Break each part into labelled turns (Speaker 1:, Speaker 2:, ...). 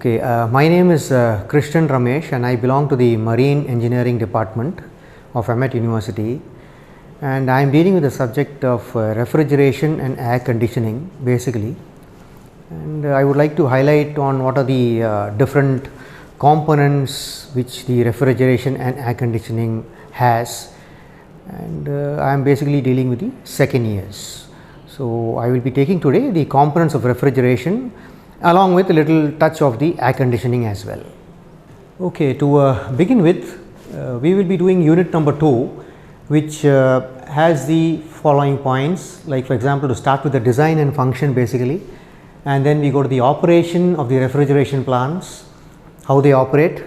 Speaker 1: Okay, my name is Krishnan Ramesh and I belong to the Marine Engineering Department of Ahmed University, and I am dealing with the subject of refrigeration and air conditioning basically, and I would like to highlight on what are the different components which the refrigeration and air conditioning has, and I am basically dealing with the second years. So, I will be taking today the components of refrigeration along with a little touch of the air conditioning as well. Okay, to begin with, we will be doing unit number 2, which has the following points, like for example to start with the design and function basically, and then we go to the operation of the refrigeration plants, how they operate,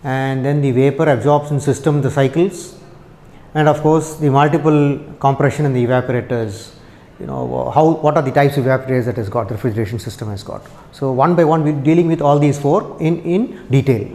Speaker 1: and then the vapor absorption system, the cycles, and of course the multiple compression and the evaporators. You know, what are the types of evaporators that has got, the refrigeration system has got. So, one by one we are dealing with all these 4 in detail.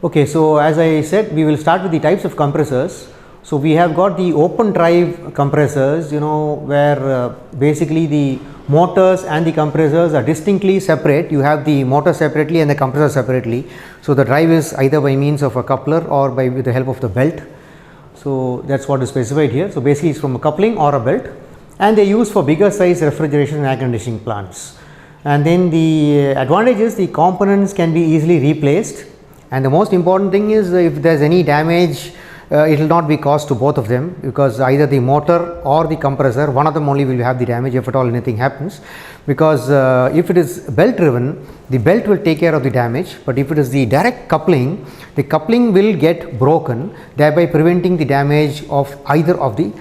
Speaker 1: Okay, so as I said, we will start with the types of compressors. So, we have got the open drive compressors, you know, where basically the motors and the compressors are distinctly separate. You have the motor separately and the compressor separately. So, the drive is either by means of a coupler or with the help of the belt. So, that is what is specified here. So, basically it is from a coupling or a belt, and they are used for bigger size refrigeration and air conditioning plants. And then the advantage is the components can be easily replaced, and the most important thing is if there is any damage, it will not be caused to both of them, because either the motor or the compressor, one of them only will have the damage if at all anything happens, because if it is belt driven, the belt will take care of the damage, but if it is the direct coupling, the coupling will get broken, thereby preventing the damage of either of the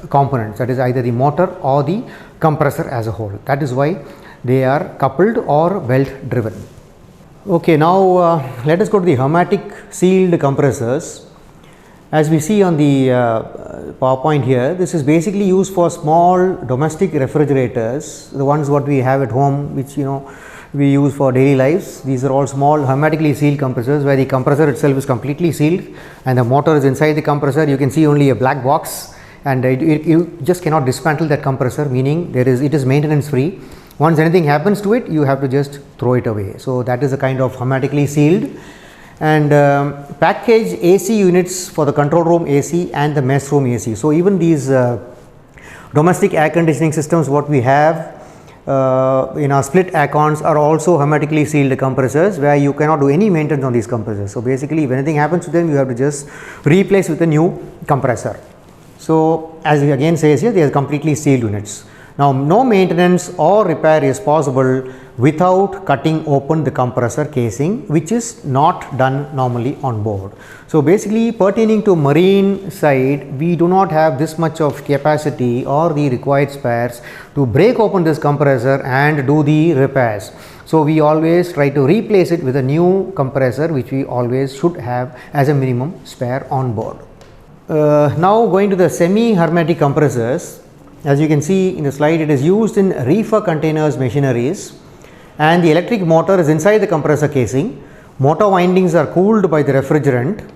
Speaker 1: components, that is either the motor or the compressor as a whole. That is why they are coupled or belt driven. Okay, now let us go to the hermetic sealed compressors. As we see on the PowerPoint here, this is basically used for small domestic refrigerators, the ones what we have at home, which we use for daily lives. These are all small hermetically sealed compressors where the compressor itself is completely sealed and the motor is inside the compressor. You can see only a black box, and you just cannot dismantle that compressor, meaning it is maintenance free. Once anything happens to it, you have to just throw it away. So, that is a kind of hermetically sealed. And package AC units for the control room AC and the mess room AC. So, even these domestic air conditioning systems what we have in our split air cons are also hermetically sealed compressors, where you cannot do any maintenance on these compressors. So, basically if anything happens to them, you have to just replace with a new compressor. So, as it again says here, they are completely sealed units. Now, no maintenance or repair is possible without cutting open the compressor casing, which is not done normally on board. So, basically pertaining to marine side, we do not have this much of capacity or the required spares to break open this compressor and do the repairs. So, we always try to replace it with a new compressor, which we always should have as a minimum spare on board. Now, going to the semi-hermetic compressors. As you can see in the slide, it is used in reefer containers machineries, and the electric motor is inside the compressor casing. Motor windings are cooled by the refrigerant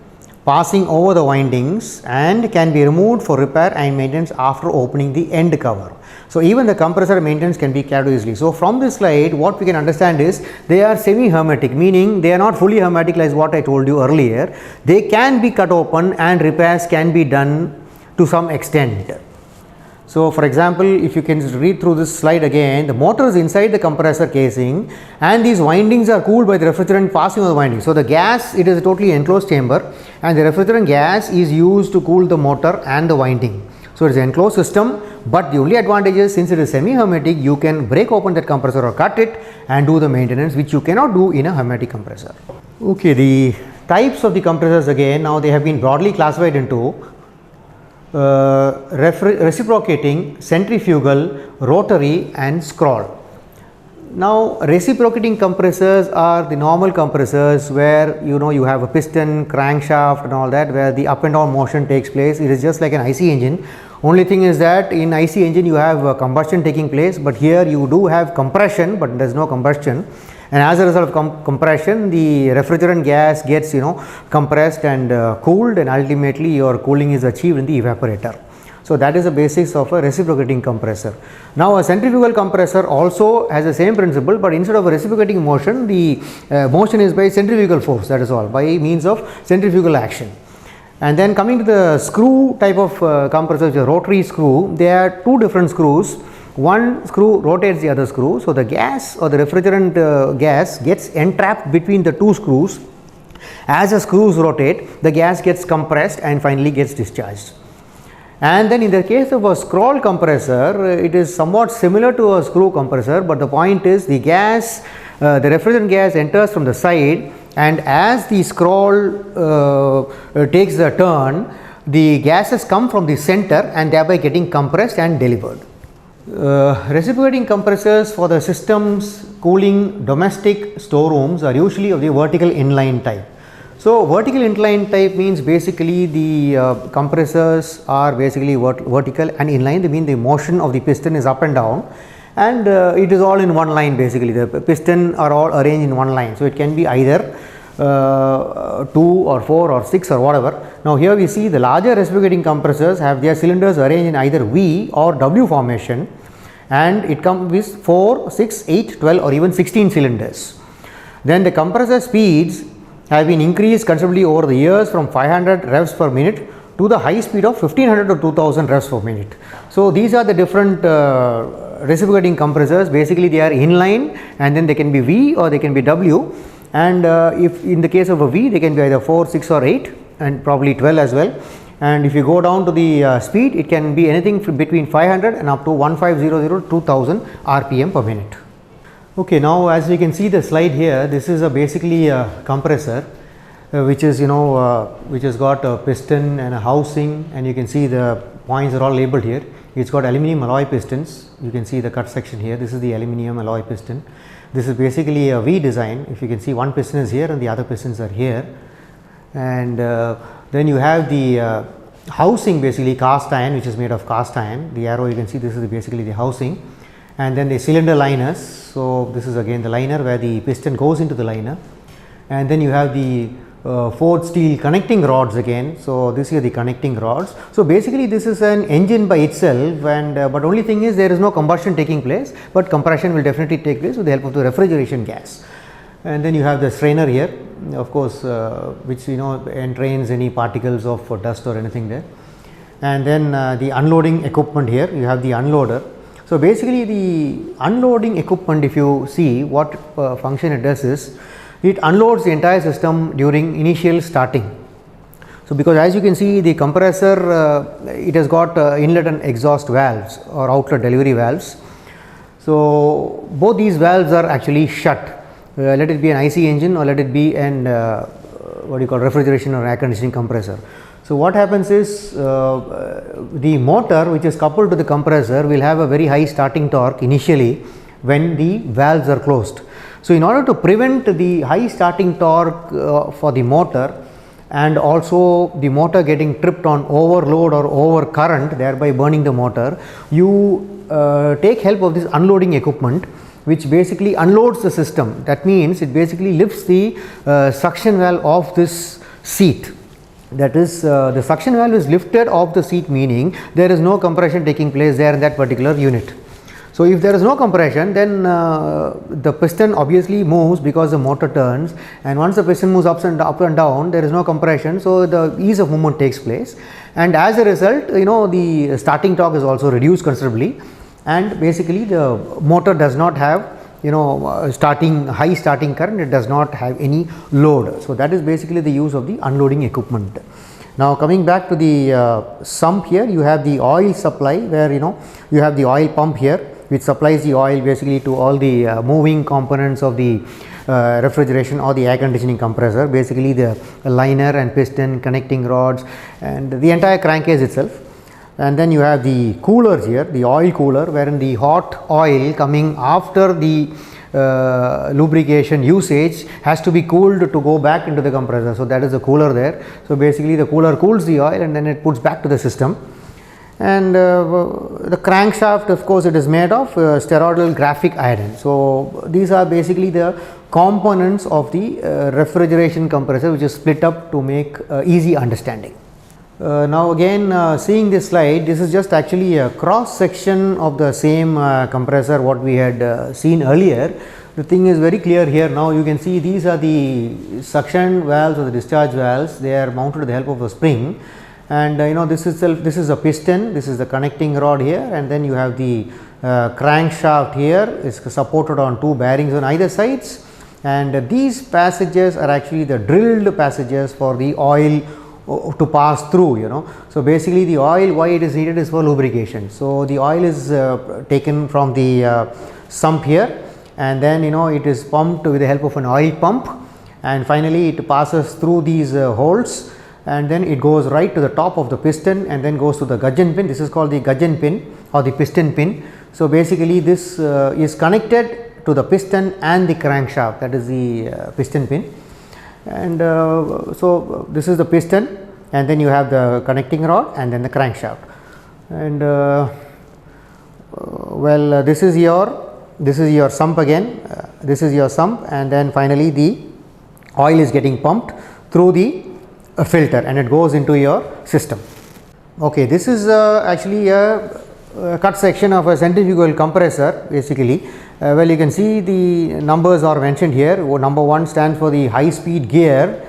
Speaker 1: passing over the windings and can be removed for repair and maintenance after opening the end cover. So, even the compressor maintenance can be carried easily. So, from this slide what we can understand is they are semi-hermetic, meaning they are not fully hermetic like what I told you earlier. They can be cut open and repairs can be done to some extent. So, for example, if you can read through this slide again, the motor is inside the compressor casing and these windings are cooled by the refrigerant passing over the windings. So, the gas, it is a totally enclosed chamber and the refrigerant gas is used to cool the motor and the winding. So it is an enclosed system, but the only advantage is, since it is semi-hermetic, you can break open that compressor or cut it and do the maintenance, which you cannot do in a hermetic compressor. Okay, the types of the compressors again, now they have been broadly classified into reciprocating, centrifugal, rotary and scroll. Now reciprocating compressors are the normal compressors where you have a piston, crankshaft and all that, where the up and down motion takes place. It is just like an IC engine. Only thing is that in IC engine you have combustion taking place, but here you do have compression, but there is no combustion, and as a result of compression the refrigerant gas gets compressed and cooled, and ultimately your cooling is achieved in the evaporator. So that is the basics of a reciprocating compressor. Now a centrifugal compressor also has the same principle, but instead of a reciprocating motion, the motion is by centrifugal force, that is all, by means of centrifugal action. And then coming to the screw type of compressor, which is a rotary screw, there are two different screws. One screw rotates the other screw, so the gas or the refrigerant gas gets entrapped between the two screws. As the screws rotate, the gas gets compressed and finally gets discharged. And then in the case of a scroll compressor, it is somewhat similar to a screw compressor, but the point is the gas, the refrigerant gas enters from the side, and as the scroll takes the turn, the gases come from the center and thereby getting compressed and delivered. Reciprocating compressors for the systems cooling domestic storerooms are usually of the vertical inline type. So vertical incline type means basically the compressors are basically vertical and inline. They mean the motion of the piston is up and down, and it is all in one line. Basically the piston are all arranged in one line, so it can be either 2 or 4 or 6 or whatever. Now here we see the larger reciprocating compressors have their cylinders arranged in either V or W formation, and it comes with 4, 6, 8, 12 or even 16 cylinders. Then the compressor speeds have been increased considerably over the years from 500 revs per minute to the high speed of 1500 to 2000 revs per minute. So these are the different reciprocating compressors. Basically they are inline, and then they can be V or they can be W, and if in the case of a V they can be either 4, 6 or 8 and probably 12 as well. And if you go down to the speed, it can be anything between 500 and up to 1500 to 2000 RPM per minute. Okay, now as we can see the slide here, this is basically a compressor which is which has got a piston and a housing, and you can see the points are all labeled here. It's got aluminum alloy pistons. You can see the cut section here. This is the aluminum alloy piston. This is basically a V design. If you can see, one piston is here and the other pistons are here, and then you have the housing, basically cast iron, which is made of cast iron. The arrow you can see, this is basically the housing, and then the cylinder liners. So this is again the liner where the piston goes into the liner, and then you have the forged steel connecting rods again. So this is the connecting rods. So basically this is an engine by itself, and but only thing is there is no combustion taking place, but compression will definitely take place with the help of the refrigeration gas. And then you have the strainer here, of course, which entrains any particles of dust or anything there. And then the unloading equipment here, you have the unloader. So basically the unloading equipment, if you see what function it does is, it unloads the entire system during initial starting. So because as you can see, the compressor it has got inlet and exhaust valves or outlet delivery valves. So both these valves are actually shut. Let it be an IC engine or let it be an refrigeration or air conditioning compressor. So what happens is the motor which is coupled to the compressor will have a very high starting torque initially when the valves are closed. So in order to prevent the high starting torque for the motor, and also the motor getting tripped on overload or over current, thereby burning the motor, you take help of this unloading equipment, which basically unloads the system. That means it basically lifts the suction valve off this seat. That is, the suction valve is lifted off the seat, meaning there is no compression taking place there in that particular unit. So if there is no compression, then the piston obviously moves because the motor turns, and once the piston moves up and down, there is no compression, so the ease of movement takes place, and as a result the starting torque is also reduced considerably, and basically the motor does not have high starting current, it does not have any load. So that is basically the use of the unloading equipment. Now coming back to the sump here, you have the oil supply where you have the oil pump here which supplies the oil basically to all the moving components of the refrigeration or the air conditioning compressor, basically the liner and piston, connecting rods and the entire crankcase itself. And then you have the coolers here, the oil cooler, wherein the hot oil coming after the lubrication usage has to be cooled to go back into the compressor. So that is the cooler there. So basically the cooler cools the oil and then it puts back to the system. And the crankshaft, of course, it is made of steroidal graphic iron. So these are basically the components of the refrigeration compressor, which is split up to make easy understanding. Now again, seeing this slide, this is just actually a cross section of the same compressor what we had seen earlier. The thing is very clear here. Now you can see these are the suction valves or the discharge valves. They are mounted with the help of a spring, and this is a piston, this is the connecting rod here, and then you have the crankshaft here is supported on two bearings on either sides, and these passages are actually the drilled passages for the oil to pass through. So basically the oil, why it is needed is for lubrication. So the oil is taken from the sump here, and then it is pumped with the help of an oil pump, and finally it passes through these holes, and then it goes right to the top of the piston and then goes to the gudgeon pin. This is called the gudgeon pin or the piston pin. So basically this is connected to the piston and the crankshaft, that is the piston pin. And so this is the piston, and then you have the connecting rod and then the crankshaft. And this is your sump again, this is your sump, and then finally the oil is getting pumped through the filter and it goes into your system. Okay, this is actually a cut section of a centrifugal compressor basically. You can see the numbers are mentioned here. Number 1 stands for the high speed gear,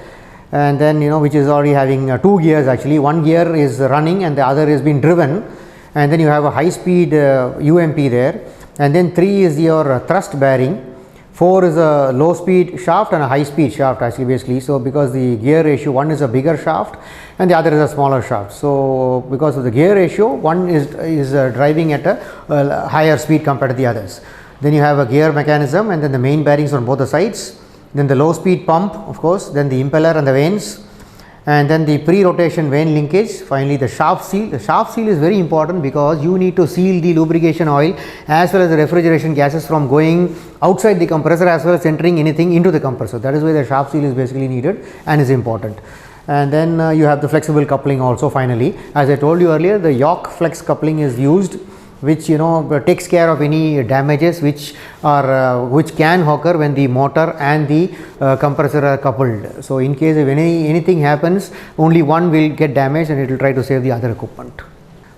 Speaker 1: and then which is already having 2 gears actually. One gear is running and the other is being driven, and then you have a high speed UMP there, and then 3 is your thrust bearing, 4 is a low speed shaft and a high speed shaft actually basically. So because the gear ratio, one is a bigger shaft and the other is a smaller shaft. So because of the gear ratio, one is driving at a higher speed compared to the others. Then you have a gear mechanism, and then the main bearings on both the sides, then the low speed pump of course, then the impeller and the vanes, and then the pre-rotation vane linkage, finally the shaft seal. The shaft seal is very important because you need to seal the lubrication oil as well as the refrigeration gases from going outside the compressor as well as entering anything into the compressor. That is why the shaft seal is basically needed and is important. And then you have the flexible coupling also finally. As I told you earlier, the York flex coupling is used, which takes care of any damages which can occur when the motor and the compressor are coupled. So in case if anything happens, only one will get damaged and it will try to save the other equipment.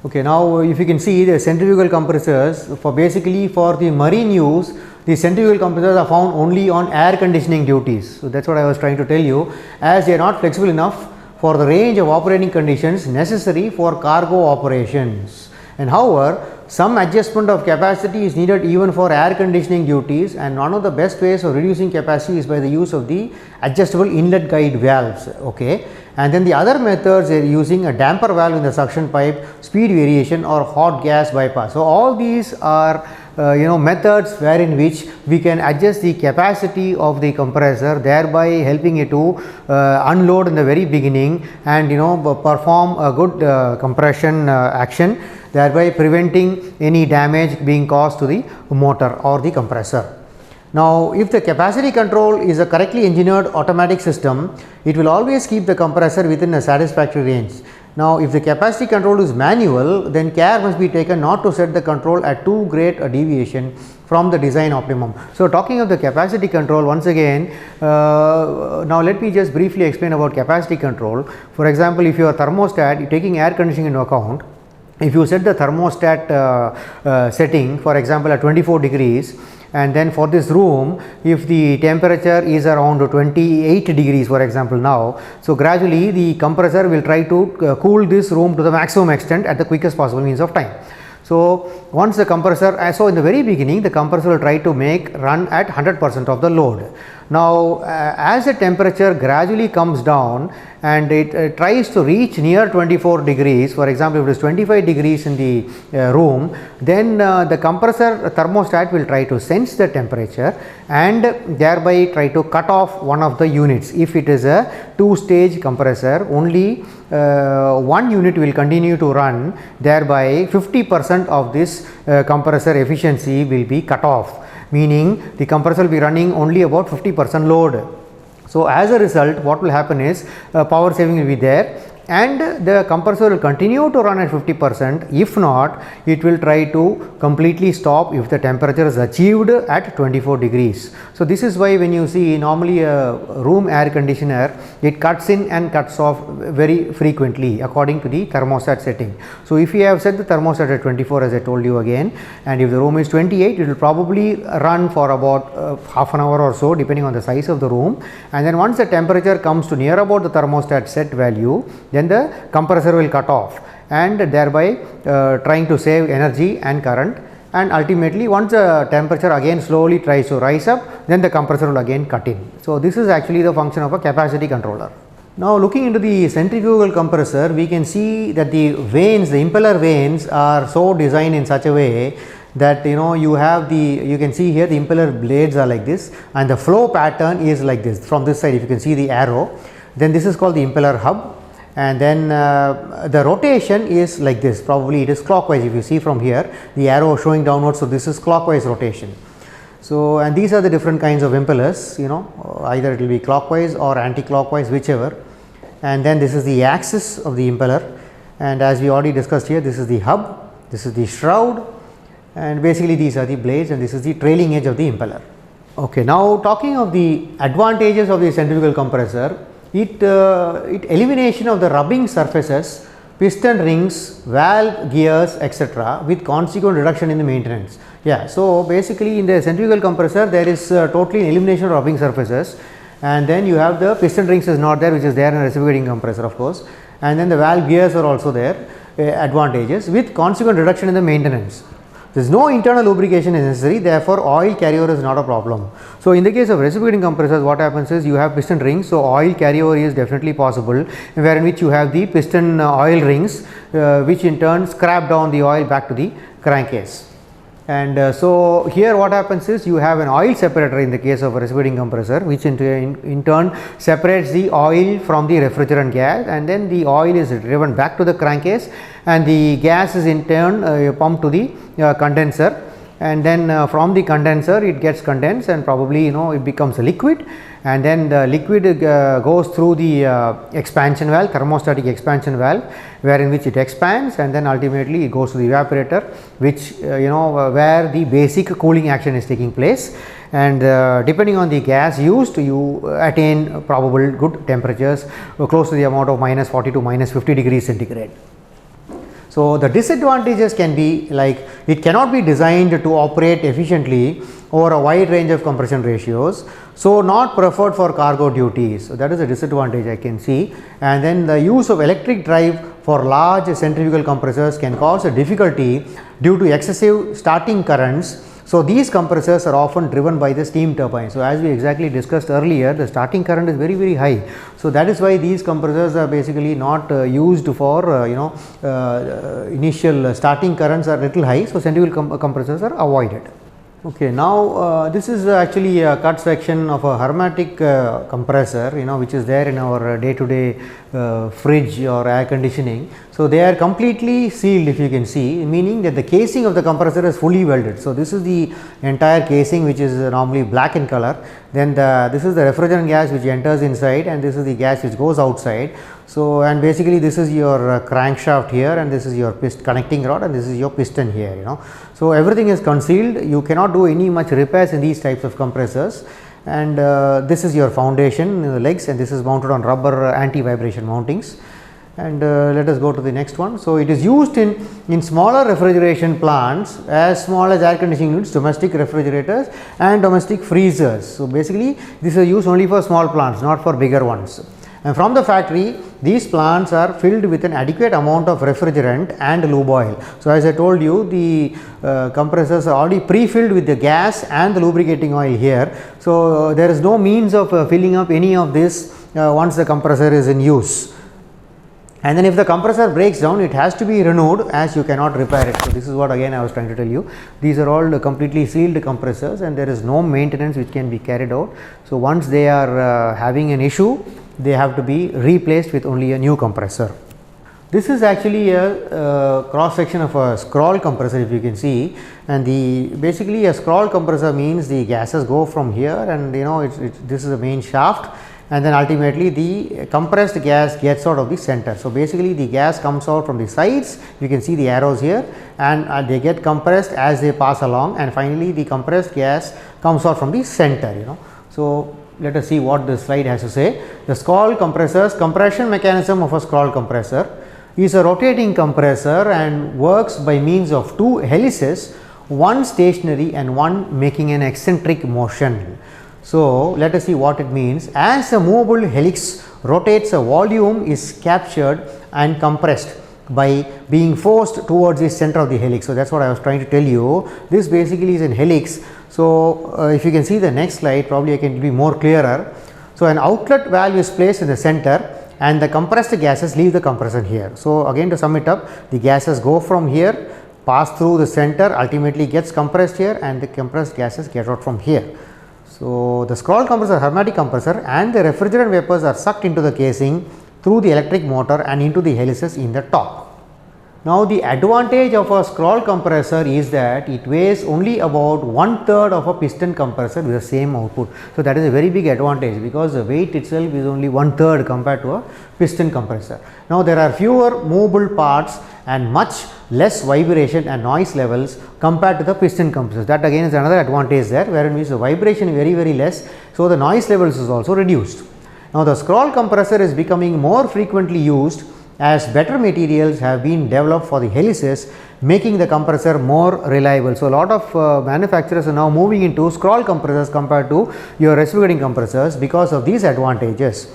Speaker 1: Okay, now if you can see the centrifugal compressors, for the marine use, the centrifugal compressors are found only on air conditioning duties. So that's what I was trying to tell you, as they are not flexible enough for the range of operating conditions necessary for cargo operations. And however, some adjustment of capacity is needed even for air conditioning duties, and one of the best ways of reducing capacity is by the use of the adjustable inlet guide valves. Okay, and then the other methods are using a damper valve in the suction pipe, speed variation, or hot gas bypass. So all these are methods wherein which we can adjust the capacity of the compressor, thereby helping it to unload in the very beginning and perform a good compression action, thereby preventing any damage being caused to the motor or the compressor. Now, if the capacity control is a correctly engineered automatic system, it will always keep the compressor within a satisfactory range. Now, if the capacity control is manual, then care must be taken not to set the control at too great a deviation from the design optimum. So, talking of the capacity control once again, now let me just briefly explain about capacity control. For example, if your thermostat, taking air conditioning into account, if you set the thermostat setting, for example, at 24 degrees, and then for this room, if the temperature is around 28 degrees for example now, so gradually the compressor will try to cool this room to the maximum extent at the quickest possible means of time. So So once the compressor, so in the very beginning the compressor will try to run at 100% of the load. Now as the temperature gradually comes down and it tries to reach near 24 degrees, for example if it is 25 degrees in the room, then the compressor thermostat will try to sense the temperature and thereby try to cut off one of the units. If it is a 2-stage compressor, only one unit will continue to run, thereby 50% of this compressor efficiency will be cut off, meaning the compressor will be running only about 50% load. So as a result, what will happen is power saving will be there and the compressor will continue to run at 50%. If not, it will try to completely stop if the temperature is achieved at 24 degrees. So this is why when you see normally a room air conditioner, it cuts in and cuts off very frequently according to the thermostat setting. So if you have set the thermostat at 24, as I told you again, and if the room is 28, it will probably run for about half an hour or so depending on the size of the room, and then once the temperature comes to near about the thermostat set value, then the compressor will cut off and thereby trying to save energy and current, and ultimately once the temperature again slowly tries to rise up, then the compressor will again cut in. So this is actually the function of a capacity controller. Now looking into the centrifugal compressor, we can see that the vanes, the impeller vanes are so designed in such a way that you can see here the impeller blades are like this and the flow pattern is like this. From this side if you can see the arrow, then this is called the impeller hub, and then the rotation is like this. Probably it is clockwise. If you see from here the arrow showing downwards, so this is clockwise rotation. So and these are the different kinds of impellers, either it will be clockwise or anti-clockwise, whichever. And then this is the axis of the impeller, and as we already discussed here, this is the hub, this is the shroud, and basically these are the blades, and this is the trailing edge of the impeller. Okay, now talking of the advantages of the centrifugal compressor, it elimination of the rubbing surfaces, piston rings, valve gears, etc., with consequent reduction in the maintenance. Yeah, so basically in the centrifugal compressor there is totally elimination of rubbing surfaces, and then you have the piston rings is not there, which is there in a reciprocating compressor of course, and then the valve gears are also there, advantages with consequent reduction in the maintenance. There is no internal lubrication is necessary, therefore oil carryover is not a problem. So in the case of reciprocating compressors, what happens is you have piston rings, so oil carryover is definitely possible, where in which you have the piston oil rings which in turn scrap down the oil back to the crankcase. And so here what happens is you have an oil separator in the case of a reciprocating compressor, which in turn separates the oil from the refrigerant gas, and then the oil is driven back to the crankcase and the gas is in turn pumped to the condenser, and then from the condenser it gets condensed and probably it becomes a liquid, and then the liquid goes through the expansion valve, thermostatic expansion valve, wherein which it expands, and then ultimately it goes to the evaporator, which where the basic cooling action is taking place, and depending on the gas used you attain probable good temperatures close to the amount of -40 to -50 degrees centigrade. So the disadvantages can be like it cannot be designed to operate efficiently over a wide range of compression ratios, so not preferred for cargo duties. So that is a disadvantage I can see, and then the use of electric drive for large centrifugal compressors can cause a difficulty due to excessive starting currents. So these compressors are often driven by the steam turbine. So as we exactly discussed earlier, the starting current is very, very high. So that is why these compressors are basically not used for initial starting currents are little high. So centrifugal compressors are avoided. Okay, now this is actually a cut section of a hermetic compressor, which is there in our day-to-day fridge or air conditioning. So they are completely sealed, if you can see, meaning that the casing of the compressor is fully welded. So this is the entire casing, which is normally black in color. Then this is the refrigerant gas which enters inside, and this is the gas which goes outside. So and basically this is your crankshaft here, and this is your connecting rod, and this is your piston here. So everything is concealed. You cannot do any much repairs in these types of compressors. And this is your foundation legs, and this is mounted on rubber anti-vibration mountings. And let us go to the next one. So it is used in smaller refrigeration plants as small as air conditioning units, domestic refrigerators and domestic freezers. So basically this is used only for small plants, not for bigger ones. And from the factory, these plants are filled with an adequate amount of refrigerant and lube oil. So, as I told you, the compressors are already pre-filled with the gas and the lubricating oil here. So, there is no means of filling up any of this once the compressor is in use. And then if the compressor breaks down, it has to be renewed, as you cannot repair it. So, this is what again I was trying to tell you. These are all completely sealed compressors and there is no maintenance which can be carried out. So, once they are having an issue, they have to be replaced with only a new compressor. This is actually a cross section of a scroll compressor, if you can see, and basically a scroll compressor means the gases go from here, and this is the main shaft, and then ultimately the compressed gas gets out of the center. So, basically the gas comes out from the sides, you can see the arrows here, and they get compressed as they pass along, and finally the compressed gas comes out from the center. So, let us see what this slide has to say. The scroll compressor's compression mechanism of a scroll compressor is a rotating compressor and works by means of two helices, one stationary and one making an eccentric motion. So, let us see what it means. As a movable helix rotates, a volume is captured and compressed by being forced towards the center of the helix. So, that is what I was trying to tell you. This basically is an helix. So, if you can see the next slide, probably I can be more clearer. So, an outlet valve is placed in the center and the compressed gases leave the compressor here. So, again to sum it up, the gases go from here, pass through the center, ultimately gets compressed here, and the compressed gases get out from here. So, the scroll compressor, hermetic compressor, and the refrigerant vapors are sucked into the casing through the electric motor and into the helices in the top. Now, the advantage of a scroll compressor is that it weighs only about 1/3 of a piston compressor with the same output. So, that is a very big advantage because the weight itself is only 1/3 compared to a piston compressor. Now, there are fewer movable parts and much less vibration and noise levels compared to the piston compressors. That again is another advantage there, wherein the vibration is very less. So, the noise levels is also reduced. Now, the scroll compressor is becoming more frequently used as better materials have been developed for the helices, making the compressor more reliable. So, a lot of manufacturers are now moving into scroll compressors compared to your reciprocating compressors because of these advantages.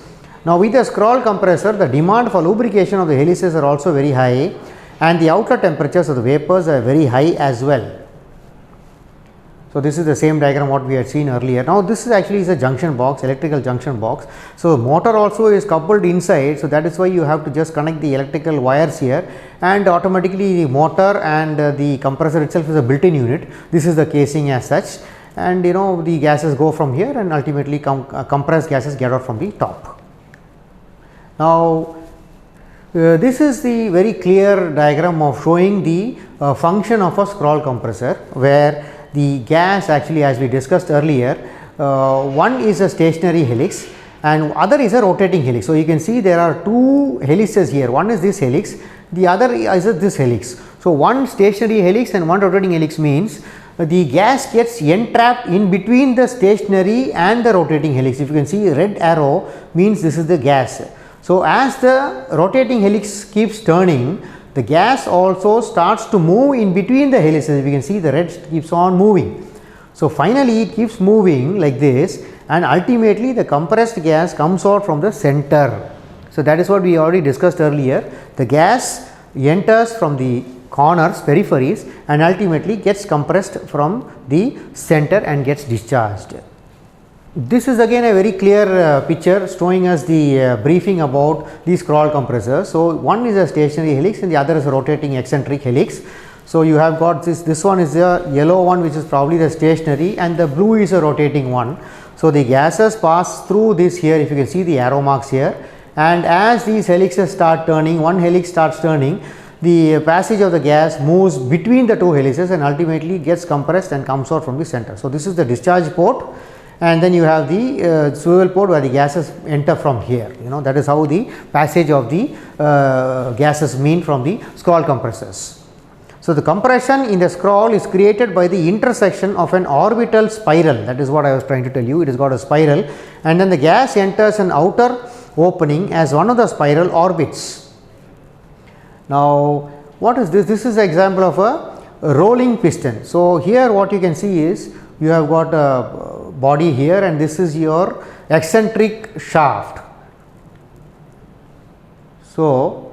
Speaker 1: Now, with the scroll compressor, the demand for lubrication of the helices are also very high, and the outlet temperatures of the vapors are very high as well. So, this is the same diagram what we had seen earlier. Now, this is actually a junction box, electrical junction box. So, motor also is coupled inside. So, that is why you have to just connect the electrical wires here, and automatically the motor and the compressor itself is a built-in unit. This is the casing as such, and the gases go from here and ultimately compressed gases get out from the top. Now, this is the very clear diagram of showing the function of a scroll compressor, where the gas actually, as we discussed earlier, one is a stationary helix and other is a rotating helix. So, you can see there are two helices here, one is this helix, the other is this helix. So, one stationary helix and one rotating helix means the gas gets entrapped in between the stationary and the rotating helix. If you can see, red arrow means this is the gas. So, as the rotating helix keeps turning, the gas also starts to move in between the helices. If you can see, the red keeps on moving. So, finally, it keeps moving like this, and ultimately the compressed gas comes out from the center. So, that is what we already discussed earlier. The gas enters from the corners, peripheries, and ultimately gets compressed from the center and gets discharged. This is again a very clear picture showing us the briefing about these scroll compressors. So, one is a stationary helix and the other is a rotating eccentric helix. So, you have got this one is a yellow one, which is probably the stationary, and the blue is a rotating one. So, the gases pass through this here, if you can see the arrow marks here, and as these helices start turning, one helix starts turning, the passage of the gas moves between the two helices and ultimately gets compressed and comes out from the center. So, this is the discharge port, and then you have the swivel port where the gases enter from here. That is how the passage of the gases mean from the scroll compressors. So, the compression in the scroll is created by the intersection of an orbital spiral. That is what I was trying to tell you. It has got a spiral, and then the gas enters an outer opening as one of the spiral orbits. Now, what is this? This is an example of a rolling piston. So, here what you can see is you have got a body here, and this is your eccentric shaft. So,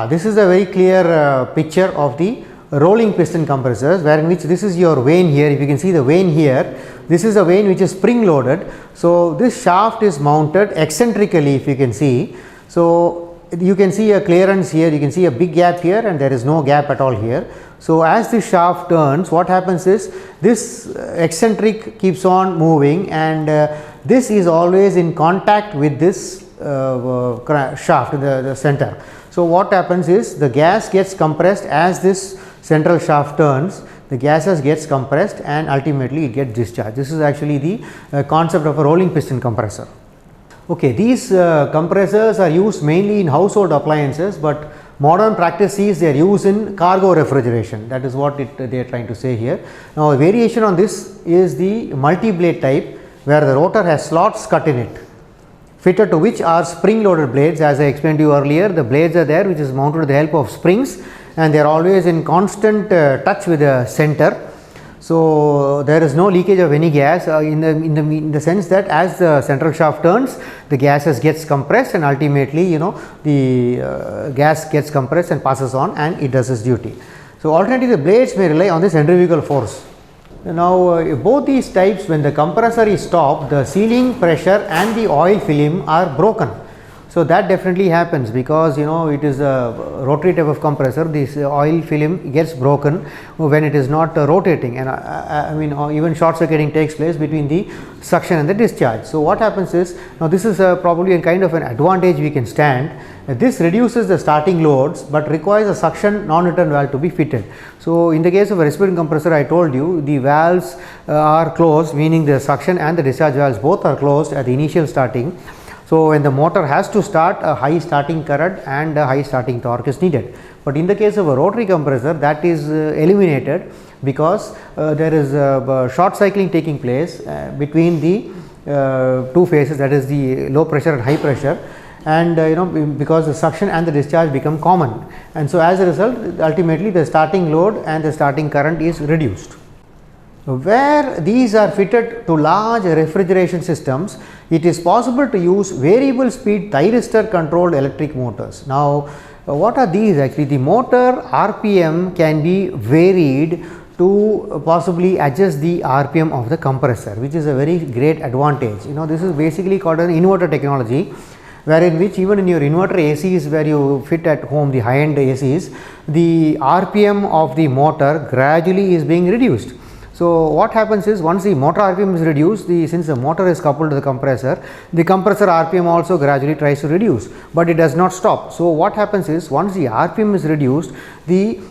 Speaker 1: this is a very clear picture of the rolling piston compressors, where in which this is your vane here. If you can see the vane here, this is a vane which is spring loaded. So, this shaft is mounted eccentrically, if you can see. So, you can see a clearance here, you can see a big gap here, and there is no gap at all here. So, as the shaft turns, what happens is this eccentric keeps on moving, and this is always in contact with this shaft in the center. So, what happens is the gas gets compressed as this central shaft turns, the gases gets compressed and ultimately it gets discharged. This is actually the concept of a rolling piston compressor. Okay, these compressors are used mainly in household appliances, but modern practice sees their use in cargo refrigeration. That is what they are trying to say here. Now, a variation on this is the multi-blade type, where the rotor has slots cut in it, fitted to which are spring loaded blades. As I explained to you earlier, the blades are there which is mounted with the help of springs, and they are always in constant touch with the center. So, there is no leakage of any gas in the sense that as the central shaft turns, the gases gets compressed, and ultimately the gas gets compressed and passes on, and it does its duty. So, alternatively the blades may rely on the centrifugal force. Now, both these types, when the compressor is stopped, the sealing pressure and the oil film are broken. So, that definitely happens because it is a rotary type of compressor. This oil film gets broken when it is not rotating, and I mean even short circuiting takes place between the suction and the discharge. So, what happens is, now this is probably a kind of an advantage we can stand. This reduces the starting loads, but requires a suction non-return valve to be fitted. So, in the case of a reciprocating compressor, I told you the valves are closed, meaning the suction and the discharge valves both are closed at the initial starting. So, when the motor has to start, a high starting current and a high starting torque is needed. But in the case of a rotary compressor, that is eliminated because there is short cycling taking place between the two phases, that is the low pressure and high pressure, and because the suction and the discharge become common, and so as a result ultimately the starting load and the starting current is reduced. Where these are fitted to large refrigeration systems, it is possible to use variable speed thyristor controlled electric motors. Now, what are these actually? The motor RPM can be varied to possibly adjust the RPM of the compressor, which is a very great advantage. This is basically called an inverter technology, wherein which even in your inverter ACs where you fit at home, the high end ACs, the RPM of the motor gradually is being reduced. So, what happens is, once the motor RPM is reduced, since the motor is coupled to the compressor RPM also gradually tries to reduce, but it does not stop. So, what happens is, once the RPM is reduced, the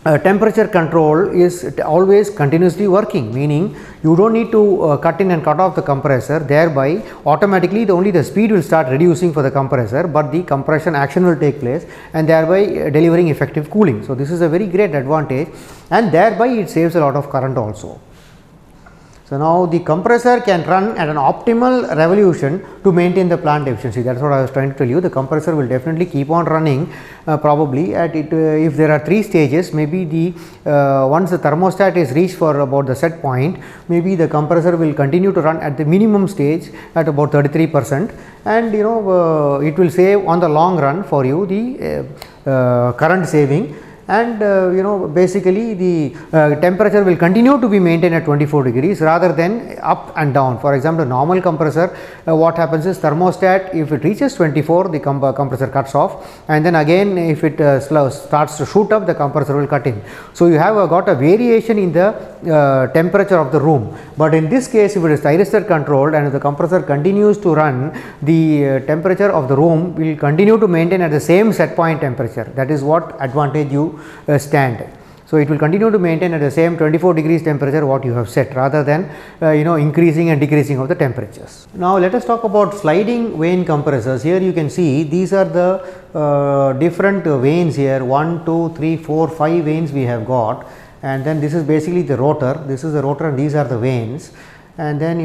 Speaker 1: temperature control is always continuously working, meaning you do not need to cut in and cut off the compressor, thereby automatically only the speed will start reducing for the compressor, but the compression action will take place and thereby delivering effective cooling. So, this is a very great advantage, and thereby it saves a lot of current also. So, now the compressor can run at an optimal revolution to maintain the plant efficiency. That is what I was trying to tell you. The compressor will definitely keep on running probably at it. If there are 3 stages, maybe once the thermostat is reached for about the set point, maybe the compressor will continue to run at the minimum stage at about 33%, and it will save on the long run for you the current saving. And basically the temperature will continue to be maintained at 24 degrees rather than up and down. For example, normal compressor, what happens is, thermostat, if it reaches 24, the compressor cuts off, and then again if it starts to shoot up, the compressor will cut in. So, you have got a variation in the temperature of the room, but in this case if it is thyristor controlled and if the compressor continues to run, the temperature of the room will continue to maintain at the same set point temperature. That is what advantage you stand. So, it will continue to maintain at the same 24 degrees temperature what you have set, rather than increasing and decreasing of the temperatures. Now, let us talk about sliding vane compressors. Here you can see these are the different vanes here, 1, 2, 3, 4, 5 vanes we have got, and then this is basically the rotor. This is the rotor and these are the vanes, and then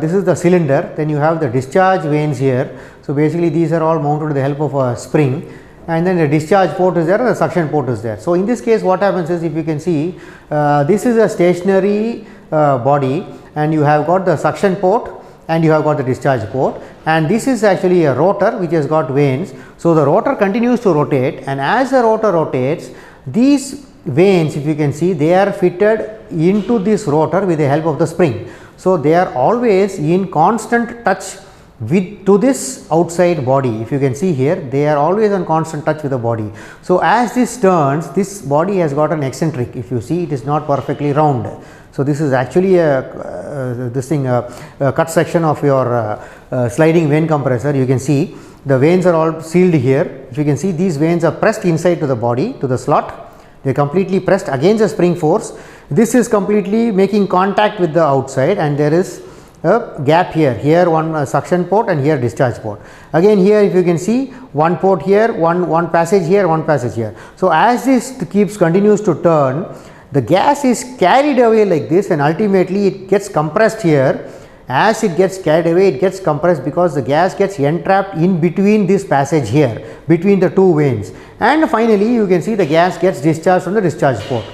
Speaker 1: this is the cylinder. Then you have the discharge vanes here. So, basically these are all mounted with the help of a spring, and then the discharge port is there and the suction port is there. So, in this case what happens is, if you can see, this is a stationary body, and you have got the suction port and you have got the discharge port, and this is actually a rotor which has got vanes. So, the rotor continues to rotate, and as the rotor rotates, these vanes, if you can see, they are fitted into this rotor with the help of the spring. So, they are always in constant touch with to this outside body. If you can see here, they are always on constant touch with the body. So, as this turns, this body has got an eccentric. If you see, it is not perfectly round. So, this is actually a cut section of your sliding vane compressor. You can see the vanes are all sealed here. If you can see, these vanes are pressed inside to the body, to the slot. They are completely pressed against the spring force. This is completely making contact with the outside, and there is a gap here one suction port and here discharge port. Again here, if you can see, one port here, one passage here, one passage here. So, as this continues to turn, the gas is carried away like this, and ultimately it gets compressed here. As it gets carried away, it gets compressed because the gas gets entrapped in between this passage here, between the two vanes, and finally you can see the gas gets discharged from the discharge port.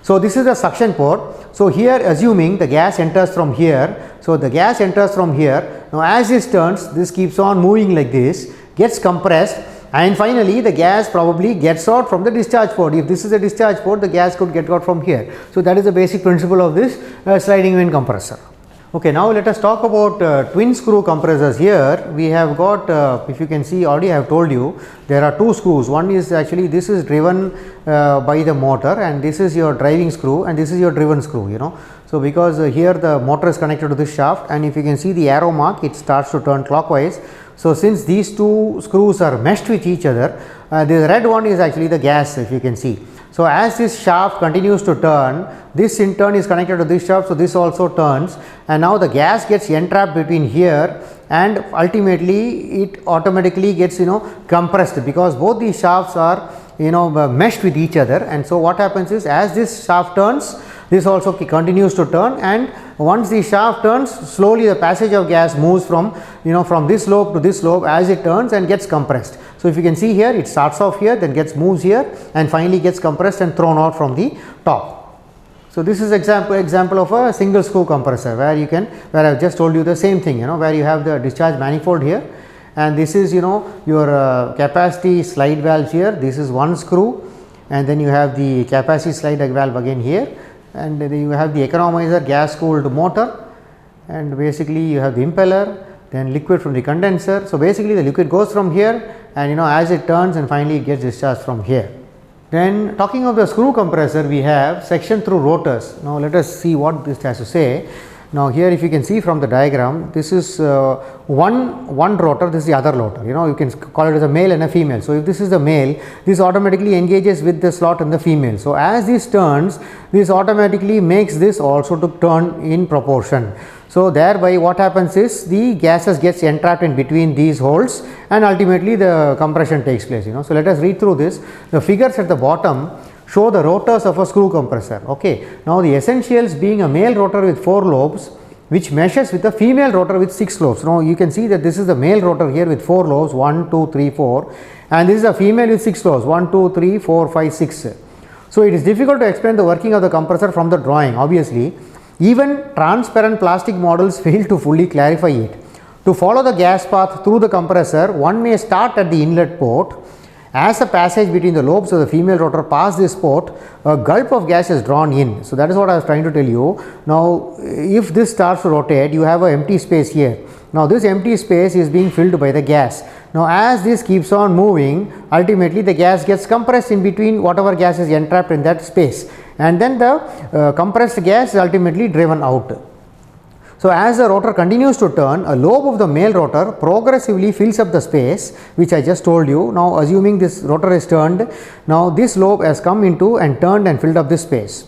Speaker 1: So, this is the suction port. So, here assuming the gas enters from here. So, the gas enters from here. Now, as this turns, this keeps on moving like this, gets compressed, and finally the gas probably gets out from the discharge port. If this is a discharge port, the gas could get out from here. So, that is the basic principle of this sliding vane compressor. Okay, now let us talk about twin screw compressors. Here we have got, if you can see, already I have told you, there are two screws. One is actually, this is driven by the motor, and this is your driving screw, and this is your driven screw, you know. So, because here the motor is connected to this shaft, and if you can see the arrow mark, it starts to turn clockwise. So, since these two screws are meshed with each other, the red one is actually the gas, if you can see. So, as this shaft continues to turn, this in turn is connected to this shaft. So, this also turns, and now the gas gets entrapped between here, and ultimately it automatically gets, you know, compressed, because both these shafts are, you know, meshed with each other. And so, what happens is, as this shaft turns, this also continues to turn, and once the shaft turns, slowly the passage of gas moves from, you know, from this lobe to this lobe as it turns and gets compressed. So, if you can see here, it starts off here, then moves here, and finally gets compressed and thrown out from the top. So, this is example of a single screw compressor, where you can, where I have just told you the same thing, you know, where you have the discharge manifold here, and this is, you know, your capacity slide valve here. This is one screw, and then you have the capacity slide valve again here, and then you have the economizer gas cooled motor, and basically you have the impeller, then liquid from the condenser. So, basically the liquid goes from here, and, you know, as it turns, and finally it gets discharged from here. Then, talking of the screw compressor, we have section through rotors. Now, let us see what this has to say. Now, here if you can see from the diagram, this is one rotor, this is the other rotor, you know, you can call it as a male and a female. So, if this is the male, this automatically engages with the slot in the female. So, as this turns, this automatically makes this also to turn in proportion. So, thereby what happens is, the gases gets entrapped in between these holes, and ultimately the compression takes place, you know. So, let us read through this. The figures at the bottom show the rotors of a screw compressor. Okay. Now, the essentials being a male rotor with 4 lobes, which meshes with a female rotor with 6 lobes. Now, you can see that this is the male rotor here with 4 lobes, 1, 2, 3, 4, and this is a female with 6 lobes, 1, 2, 3, 4, 5, 6. So, it is difficult to explain the working of the compressor from the drawing. Obviously, even transparent plastic models fail to fully clarify it. To follow the gas path through the compressor, one may start at the inlet port. As the passage between the lobes of the female rotor pass this port, a gulp of gas is drawn in. So, that is what I was trying to tell you. Now, if this starts to rotate, you have an empty space here. Now, this empty space is being filled by the gas. Now, as this keeps on moving, ultimately the gas gets compressed in between whatever gas is entrapped in that space, and then the compressed gas is ultimately driven out. So, as the rotor continues to turn, a lobe of the male rotor progressively fills up the space, which I just told you. Now, assuming this rotor is turned, now this lobe has come into and turned and filled up this space.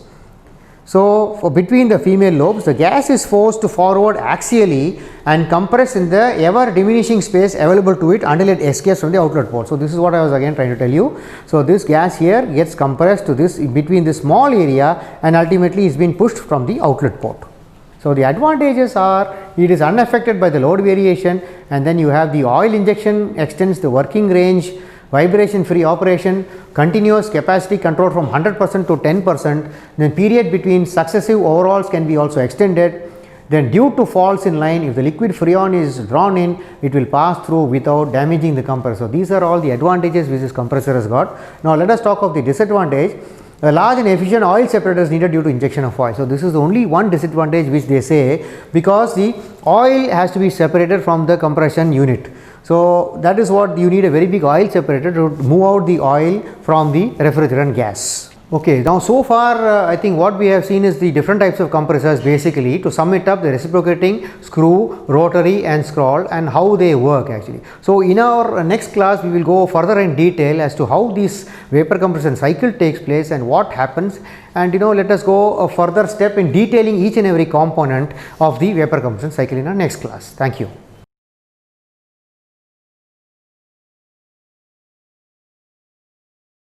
Speaker 1: So, for between the female lobes, the gas is forced forward axially and compressed in the ever diminishing space available to it until it escapes from the outlet port. So, this is what I was again trying to tell you. So, this gas here gets compressed to this between this small area, and ultimately is being pushed from the outlet port. So, the advantages are, it is unaffected by the load variation, and then you have the oil injection extends the working range, vibration free operation, continuous capacity control from 100% to 10%, then period between successive overhauls can be also extended, Then due to faults in line, if the liquid freon is drawn in, it will pass through without damaging the compressor. So these are all the advantages which this compressor has got. Now let us talk of the disadvantage. A large and efficient oil separator is needed due to injection of oil. So this is only one disadvantage which they say, because the oil has to be separated from the compression unit. So that is what you need, a very big oil separator to move out the oil from the refrigerant gas. Okay, now so far I think what we have seen is the different types of compressors. Basically, to sum it up, the reciprocating, screw, rotary and scroll, and how they work actually. So in our next class we will go further in detail as to how this vapor compression cycle takes place and what happens, and let us go a further step in detailing each and every component of the vapor compression cycle in our next class. Thank you.